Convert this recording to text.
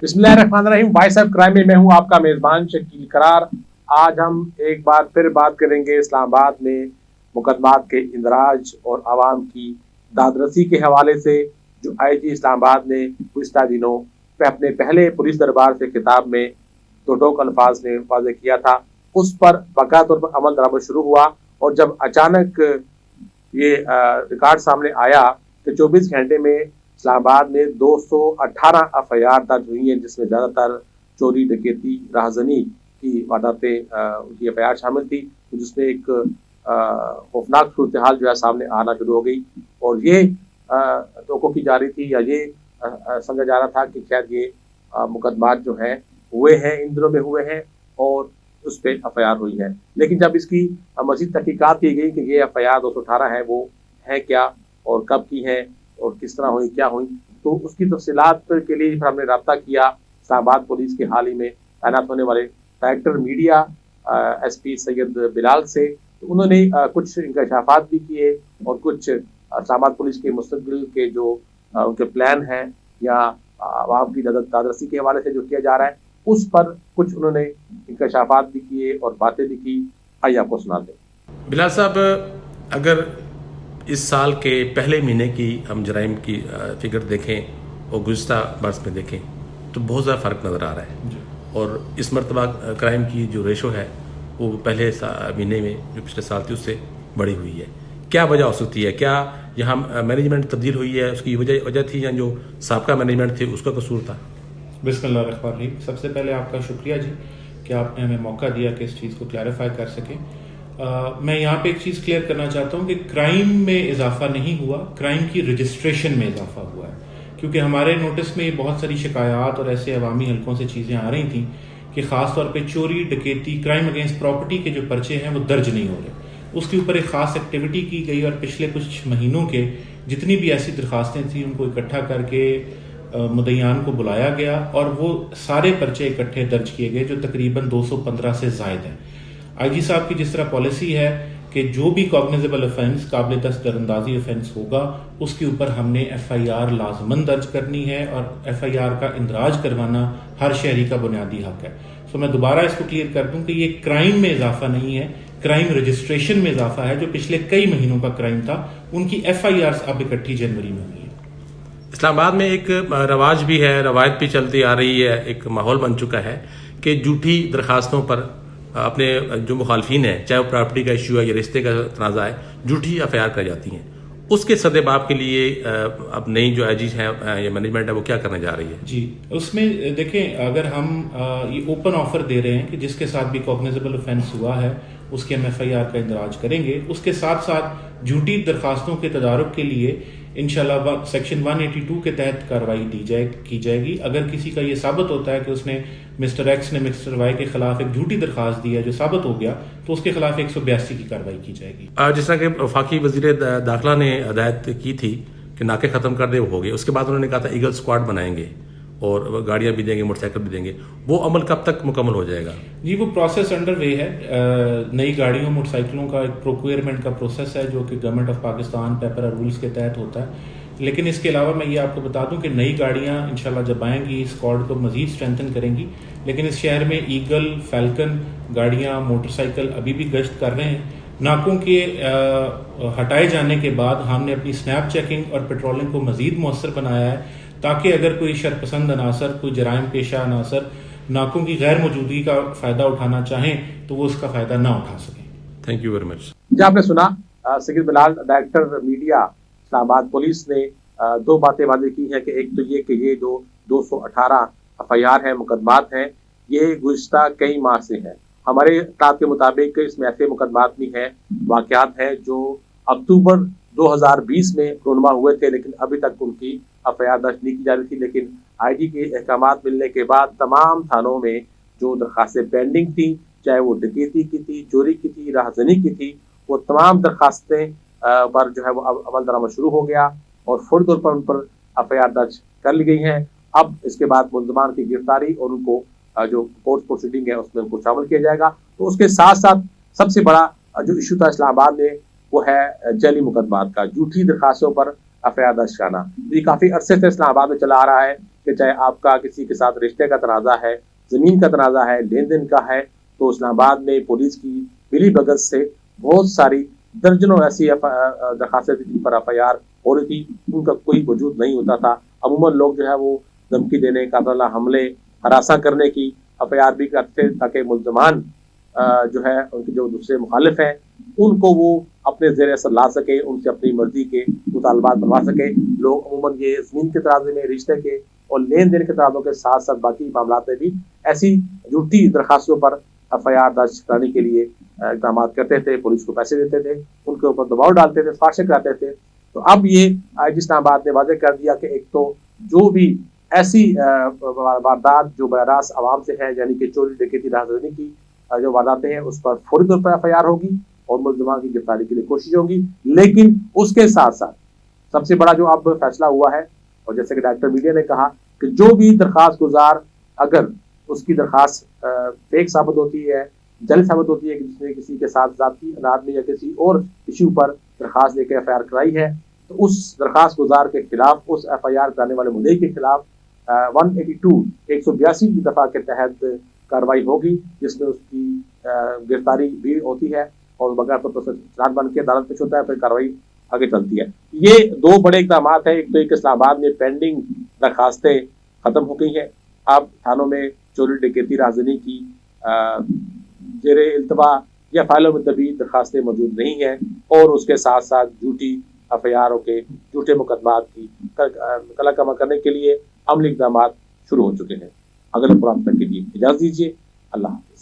बिस्मिल्लाहिर्रहमानिर्रहीम। Voice of crime में मैं हूं आपका मेजबान शकील करार। आज हम एक बार फिर बात करेंगे इस्लामाबाद में मुकदमात के इंदराज और आवाम की दादरसी के हवाले से। जो आईजी इस्लामाबाद ने गुज़िश्ता दिनों पे अपने पहले पुलिस दरबार से खिताब में दो टोक अल्फाज में वाज़ेह किया था, उस पर बाकायदा तौर पर अमल दरामद शुरू हुआ। और जब अचानक ये रिकॉर्ड सामने आया कि 24 घंटे में इस्लामाबाद में 218 एफआईआर दर्ज हुई हैं, जिसमें ज़्यादातर चोरी, डकैती, राहज़नी की वारदातें उनकी एफआईआर शामिल थी, तो जिसमें एक खौफनाक सूरत हाल जो है सामने आना शुरू हो गई। और ये तवक्को की जा रही थी या ये समझा जा रहा था कि शायद ये मुकदमात जो हैं हुए हैं, इन दिनों में हुए हैं और उस पर एफआईआर हुई है। लेकिन जब इसकी मज़ीद तहकीकात की गई कि ये एफआईआर 218 है, वो है क्या और कब की है और किस तरह हुई, क्या हुई, तो उसकी तफसीलात के लिए फिर हमने रब्ता किया इस्लामाबाद पुलिस के हाल ही में तैनात होने वाले director media SP Syed Bilal से। तो उन्होंने कुछ इंकशाफात भी किए और कुछ इस्लामाबाद पुलिस के मुस्तकबिल के जो उनके प्लान हैं या आवाम की दादरसी के हवाले से जो किया जा रहा है, उस पर कुछ उन्होंने इंकशाफात भी किए और बातें भी की। आइए आपको सुनाते हैं। बिलाल साहब, अगर इस साल के पहले महीने की हम जराइम की फिगर देखें और गुज़िश्ता बरस में देखें तो बहुत ज़्यादा फ़र्क नज़र आ रहा है। और इस मरतबा क्राइम की जो रेशो है वो पहले महीने में जो पिछले साल थी उससे बढ़ी हुई है। क्या वजह हो सकती है? क्या यहाँ मैनेजमेंट तब्दील हुई है, उसकी वजह थी, या जो साबका मैनेजमेंट थे उसका कसूर था? बिस्मिल्लाहिर्रहमानिर्रहीम। सबसे पहले आपका शुक्रिया जी कि आपने हमें मौका दिया कि इस चीज़ को क्लैरिफाई कर सकें। मैं यहाँ पे एक चीज़ क्लियर करना चाहता हूँ कि क्राइम में इजाफा नहीं हुआ, क्राइम की रजिस्ट्रेशन में इजाफा हुआ है। क्योंकि हमारे नोटिस में बहुत सारी शिकायत और ऐसे अवामी हलकों से चीज़ें आ रही थी कि ख़ास तौर पे चोरी, डकैती, क्राइम अगेंस्ट प्रॉपर्टी के जो पर्चे हैं वो दर्ज नहीं हो रहे। उसके ऊपर एक ख़ास एक्टिविटी की गई और पिछले कुछ महीनों के जितनी भी ऐसी दरखास्तें थी उनको इकट्ठा करके मुद्दईयान को बुलाया गया और वो सारे पर्चे इकट्ठे दर्ज किए गए जो तकरीबन 215 से ज़ायद हैं। आईजी साहब की जिस तरह पॉलिसी है कि जो भी कॉग्निजेबल ऑफेंस, काबिल दस्तरअंदाजी ऑफेंस होगा उसके ऊपर हमने एफआईआर लाजमन दर्ज करनी है और एफआईआर का इंदराज करवाना हर शहरी का बुनियादी हक है। सो मैं दोबारा इसको क्लियर कर दूं कि ये क्राइम में इजाफा नहीं है, क्राइम रजिस्ट्रेशन में इजाफा है। जो पिछले कई महीनों का क्राइम था उनकी एफआईआर अब इकट्ठी जनवरी में हुई है। इस्लामाबाद में एक रवाज भी है, रवायत भी चलती आ रही है, एक माहौल बन चुका है कि झूठी दरखास्तों पर अपने जो मुखालफिन है, चाहे वो प्रॉपर्टी का इशू है या रिश्ते का तनाज़ा है, झूठी एफआईआर कर जाती हैं। उसके सद्देबाब के लिए अब नई जो आईजी है या मैनेजमेंट है वो क्या करने जा रही है? जी, उसमें देखें, अगर हम ये ओपन ऑफर दे रहे हैं कि जिसके साथ भी कॉग्निजेबल ऑफेंस हुआ है उसके हम एफआईआर का इंदराज करेंगे, उसके साथ साथ झूठी दरखास्तों के तदारुक के लिए इंशाल्लाह सेक्शन 182 के तहत कार्रवाई की जाएगी। अगर किसी का ये साबित होता है कि उसने मिस्टर एक्स ने मिस्टर वाई के खिलाफ एक झूठी दरखास्त दी है जो साबित हो गया, तो उसके खिलाफ 182 की कार्रवाई की जाएगी। जिस तरह के वफाकी वजीर दाखिला ने हदायत की थी कि नाके खत्म कर दे, वो हो गए। उसके बाद उन्होंने कहा था ईगल स्क्वाड बनाएंगे और गाड़ियां भी देंगे, मोटरसाइकिल भी देंगे। वो अमल कब तक मुकम्मल हो जाएगा? जी, वो प्रोसेस अंडर वे है। नई गाड़ियों, मोटरसाइकिलों का एक प्रोक्योरमेंट का प्रोसेस है जो कि government of Pakistan paper rules के तहत होता है। लेकिन इसके अलावा मैं ये आपको बता दूं कि नई गाड़ियां इंशाल्लाह जब आएंगी स्क्वाड को मजीद स्ट्रेंथन करेंगी। लेकिन इस शहर में ईगल, फैल्कन गाड़ियां, मोटरसाइकिल अभी भी गश्त कर रहे हैं। नाकों के हटाए जाने के बाद हमने अपनी स्नैप चेकिंग और पेट्रोलिंग को मजीद मौसर बनाया है ताकि अगर कोई शरपसंद अनासर, कोई जराइम पेशा अनासर नाकों की गैर मौजूदगी का फायदा उठाना चाहें तो वो उसका फायदा ना उठा सकें। Thank you very much. आपने सुना Syed Bilal, director media Islamabad police ने दो बातें वादे की हैं कि एक तो ये कि ये जो 218 एफआईआर है, मुकदमात हैं, ये गुज़िश्ता कई माह से हैं। हमारे इत्तलात के मुताबिक इसमें ऐसे मुकदमात भी हैं, वाक़यात हैं जो अक्टूबर 2020 में रुनमा हुए थे, लेकिन अभी तक उनकी एफआईआर दर्ज नहीं की जा रही थी। लेकिन आईजी के अहकामात मिलने के बाद तमाम थानों में जो दरखास्तें पेंडिंग थी, चाहे वो डकैती की थी, चोरी की थी, राहज़नी की थी, वो तमाम दरखास्तें पर जो है वो अमल दरामद शुरू हो गया और फौरी तौर पर उन पर एफआईआर दर्ज कर ली गई हैं। अब इसके बाद मुल्ज़मान की गिरफ्तारी और उनको जो कोर्ट प्रोसीडिंग है उसमें उनको शामिल किया जाएगा। तो उसके साथ साथ सबसे बड़ा जो इशू था इस्लामाबाद में वो है जाली मुकदमात का, झूठी दरखास्तों पर एफआईआर दर्ज कराना। ये काफ़ी अरसे से इस्लामाबाद में चला आ रहा है कि चाहे आपका किसी के साथ रिश्ते का तनाज़ा है, ज़मीन का तनाज़ा है, लेन देन का है, तो इस्लामाबाद में पुलिस की मिली भगत से बहुत सारी दर्जनों ऐसी दरखास्तें थी जिन पर FIR हो रही थी, उनका कोई वजूद नहीं होता था। अमूमन लोग जो है वो धमकी देने, कातलाना हमले, हरासा करने की FIR भी करते ताकि मुल्ज़मान जो है उनके जो दूसरे मुखालिफ हैं उनको वो अपने ज़ेर असर ला सके, उनसे अपनी मर्जी के मुतालबात बनवा सके। लोग अमूमन ये ज़मीन के तराज़े में, रिश्ते के और लेन देन के तराज़ों के साथ साथ बाकी मामला में भी ऐसी झूठी दरखास्तों पर FIR दर्ज कराने के लिए इकदाम करते थे, पुलिस को पैसे देते थे, उनके ऊपर दबाव डालते थे, सिफारिशें कराते थे। तो अब ये इस्लामाबाद ने वाज़ेह कर दिया कि एक तो जो भी ऐसी वारदात जो बरास आवाम से है, यानी कि चोरी डकैती राहगीरी की जो वारदातें हैं उस पर फौरी तौर पर FIR होगी और मुल्ज़िमान की गिरफ्तारी के लिए कोशिश होगी। लेकिन उसके साथ साथ सबसे बड़ा जो अब फैसला हुआ है, और जैसे कि डॉक्टर मीडिया ने कहा कि जो भी दरखास्त गुजार अगर उसकी दरखास्त फेक साबित होती है, जल साबित होती है कि जिसने किसी के साथ ज़ाती अनाद में या किसी और इशू पर दरखास्त लेकर FIR कराई है, तो उस दरखास्त गुजार के खिलाफ, उस FIR कराने वाले मुद्दई के खिलाफ 182 की दफ़ा के तहत कार्रवाई होगी, जिसमें उसकी गिरफ्तारी भी होती है और बगैर तो चालान बन के अदालत पेश होता है, फिर कार्रवाई आगे चलती है। ये दो बड़े इकदाम हैं। एक तो इस्लामाबाद में पेंडिंग दरखास्तें ख़त्म हो गई हैं। अब थानों में चोरी डकैती राहगीरी की ज़ेर इल्तवा या फाइलों में तभी दरखास्तें मौजूद नहीं हैं और उसके साथ साथ झूठी FIR के झूठे मुकदमात की कलाकमा करने के लिए अमली इकदाम शुरू हो चुके हैं। अगले प्रोग्राम तक के लिए इजाज़त दीजिए। अल्लाह।